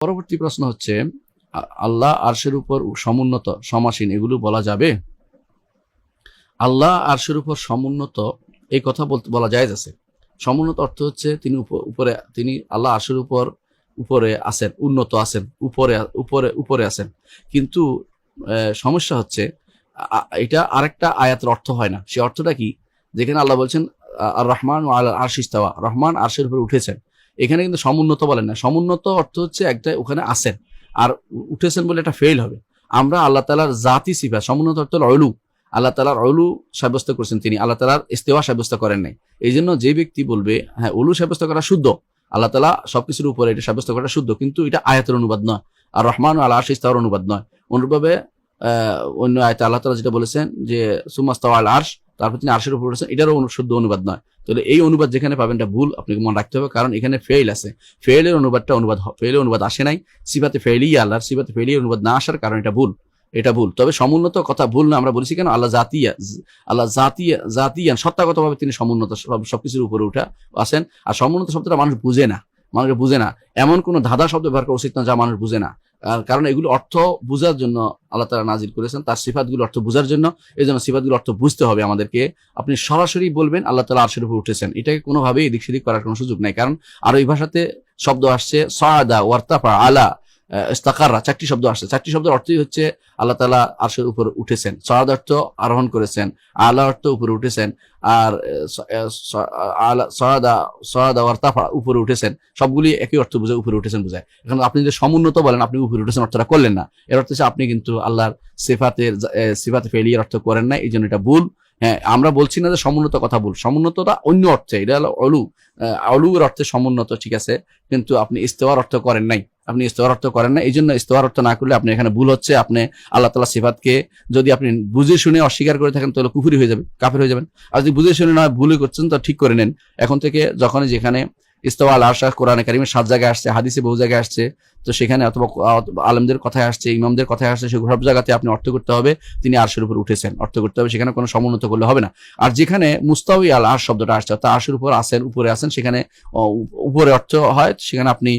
পরবর্তী প্রশ্ন হচ্ছে, আল্লাহ আরশের উপর সমুন্নত সমাসীন এগুলো বলা যাবে? আল্লাহ আরশের উপর সমুন্নত এই কথা বলা জায়েজ আছে। সমুন্নত অর্থ হচ্ছে তিনি উপরে, তিনি আল্লাহ আরশের উপর উপরে আছেন, উন্নত আছেন, উপরে উপরে উপরে আছেন। কিন্তু সমস্যা হচ্ছে এটা আরেকটা আয়াতের অর্থ হয় না। সে অর্থটা কি? যেখানে আল্লাহ বলছেন আর রহমান আলা আরশ ইস্তাওয়া, রহমান আরশের উপর উঠেছেন, এখানে কিন্তু সমুন্নত বলেন না। সমুন্নত অর্থ হচ্ছে একটা ওখানে আছেন, আর উঠেছেন বলে এটা ফেল হবে। আমরা আল্লাহ তাআলার জাতি সিফাত, সমুন্নত অর্থ হল অলু, আল্লাহ তাআলার অলু সাব্যস্ত করছেন, তিনি আল্লাহ তাআলার ইস্তেওয়া সাব্যস্ত করেন নাই। এই জন্য যে ব্যক্তি বলবে হ্যাঁ অলু সাব্যস্ত করা শুদ্ধ, আল্লাহ তাআলা সবকিছুর উপরে এটা সাব্যস্ত করা শুদ্ধ, কিন্তু এটা আয়াতের অনুবাদ নয়, আর রহমান আলা আরশ ইস্তাওয়ার অনুবাদ নয়। অনুরূপভাবে অন্য আয়াতে আল্লাহ তাআলা যেটা বলেছেন যে সুম্মা ইস্তাওয়া আল আরশ, তারপর তিনি আরশের উপর উঠেছেন, এটারও শুদ্ধ অনুবাদ নয়। তাহলে এই অনুবাদ যেখানে পাবেন এটা ভুল, আপনাকে মনে রাখতে হবে, কারণ এখানে ফেইল আছে। ফেইলের অনুবাদ আসে নাই। সিফাতে ফেইলিয়া, আল্লাহর সিফাতে ফেইলিয়ার অনুবাদ না আসার কারণ এটা ভুল, এটা ভুল। তবে সমুন্নত কথা ভুল না, আমরা বলেছি কেন, আল্লাহ জাতিয়া সত্তাগতভাবে তিনি সমুন্নত, সবকিছুর উপরে উঠা আছেন। আর সমুন্নত শব্দটা মানুষ বুঝে না, এমন কোন ধাঁধা শব্দ ব্যবহার করা উচিত না যা মানুষ বুঝে না, কারণ এগুলো অর্থ বুঝার জন্য আল্লাহ তাআলা নাজিল করেছেন, তার সিফাতগুলো অর্থ বুঝার জন্য। এই জন্য সিফাতগুলো অর্থ বুঝতে হবে আমাদেরকে। আপনি সরাসরি বলবেন আল্লাহ তাআলা আরশের উপর উঠেছেন, এটাকে কোনোভাবেই এদিক সেদিক করার কোনো সুযোগ নাই। কারণ আরবি ভাষাতে শব্দ আসছে সাআদা, ওয়ারতাফা, আলা, ইস্তাকাররা, 4টি শব্দ আসছে। 4টি শব্দের অর্থই হচ্ছে আল্লাহ তাআলা আরশের উপর উঠেছেন। সাআদ অর্থ আরোহণ করেছেন, আলা অর্থ উপরে উঠেছেন, আর সাআদা ওয়ারতাফা উপরে উঠেছেন, সবগুলি একই অর্থ বোঝায়, উপরে উঠেছেন বোঝায়। এখন আপনি যে সমুন্নত বলেন, আপনি উপরে উঠেছেন অর্থটা করলেন না, এর অর্থ হচ্ছে আপনি কিন্তু আল্লাহর সিফাতে ফেলিয়ার অর্থ করেন না, এই জন্য এটা ভুল। হ্যাঁ, আমরা বলছি না যে সমুন্নত কথা ভুল, সমুন্নতটা অন্য অর্থে, এটা হলো অলুর অর্থে সমুন্নত, ঠিক আছে, কিন্তু আপনি ইস্তেওয়ার অর্থ করেন নাই, এই জন্য ইস্তেওয়ার অর্থ না করলে আপনি এখানে ভুল হচ্ছে। আপনি আল্লাহ তাআলা সিফাতকে যদি আপনি বুঝে শুনে অস্বীকার করে থাকেন তাহলে কুফরি হয়ে যাবে, কাফির হয়ে যাবেন। আর যদি বুঝে শুনে না ভুলই করছেন তো ঠিক করে নেন। এখন থেকে যখনই যেখানে ইস্তাওয়া আল আরশ কোরআনে কারিমে 7 জায়গায় আসছে, হাদিসে বহু জায়গায় আসছে, তো সেখানে অথবা আলেমদের কথায় আসছে, ইমামদের কথায় আসছে, সব জায়গাতে আপনি অর্থ করতে হবে তিনি আরশের উপর উঠেছেন, অর্থ করতে হবে, সেখানে কোনো সমুন্নত করলে হবে না। আর যেখানে মুস্তাওয়ী আল আরশ শব্দটা আসছে অর্থাৎ আরশের উপর আছেন, উপরে আছেন, সেখানে উপরে অর্থ হয়, সেখানে আপনি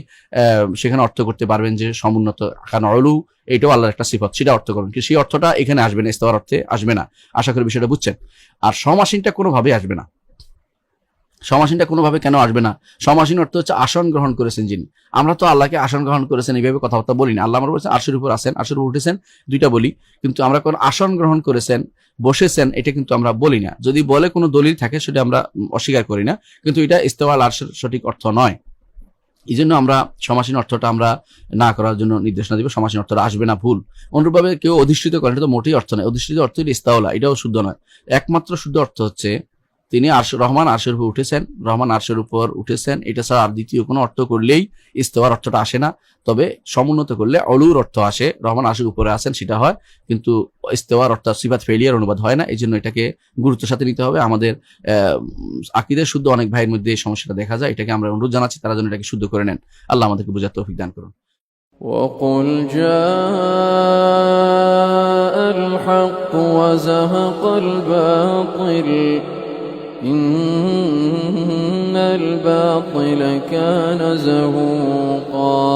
সেখানে অর্থ করতে পারবেন যে সমুন্নত, কারণ অলু এটাও আল্লাহর একটা সিফাত, সেটা অর্থ করবেন, কিন্তু সেই অর্থটা এখানে আসবে না, ইস্তাওয়ার অর্থে আসবে না। আশা করি বিষয়টা বুঝছেন। আর সমাসীনটা কোনোভাবে আসবে না। সমাসীনটা কোনোভাবে কেন আসবে না? সমাসীন অর্থ হচ্ছে আসন গ্রহণ করেছেন যিনি। আমরা তো আল্লাহকে আসন গ্রহণ করেছেন এইভাবে কথাবার্তা বলি না। আল্লাহ আমরা বলছেন আরশের উপর আছেন, আরশের উপর উঠেছেন, দুইটা বলি, কিন্তু আমরা কোন আসন গ্রহণ করেছেন, বসেছেন, এটা কিন্তু আমরা বলি না। যদি বলে কোনো দলিল থাকে সেটা আমরা অস্বীকার করি না, কিন্তু এটা ইস্তেওয়া আল আরশের সঠিক অর্থ নয়। এই জন্য আমরা সমাসীন অর্থটা আমরা না করার জন্য নির্দেশনা দিব, সমাসীন অর্থটা আসবে না, ভুল। অনুরূপভাবে কেউ অধিষ্ঠিত করেন, এটা তো মোটেই অর্থ নয়। অধিষ্ঠিত অর্থ হল ইস্তাওলা, এটাও শুদ্ধ নয়। একমাত্র শুদ্ধ অর্থ হচ্ছে তিনি রহমান আরশের উপর উঠেছেন, রহমান আরশের উপর উঠেছেন, এটা ছাড়া আর দ্বিতীয় কোনো অর্থ করলেই ইস্তেওয়ার অর্থটা আসে না। তবে সমুন্নত করলে অলুর অর্থ আসে, রহমান আরশের উপরে আছেন সেটা হয়, কিন্তু ইস্তেওয়ার অর্থ সিফাত ফেলিয়ার অনুবাদ হয় না। এই জন্য এটাকে গুরুত্বের সাথে নিতে হবে। আমাদের আকীদার শুদ্ধ অনেক ভাইয়ের মধ্যে এই সমস্যাটা দেখা যায়, এটাকে আমরা অনুরোধ জানাচ্ছি তারা যেন এটাকে শুদ্ধ করে নেন। আল্লাহ আমাদেরকে বুঝার তৌফিক দান করুন। وقل جاء الحق وزهق الباطل إن الباطل كان زهوقا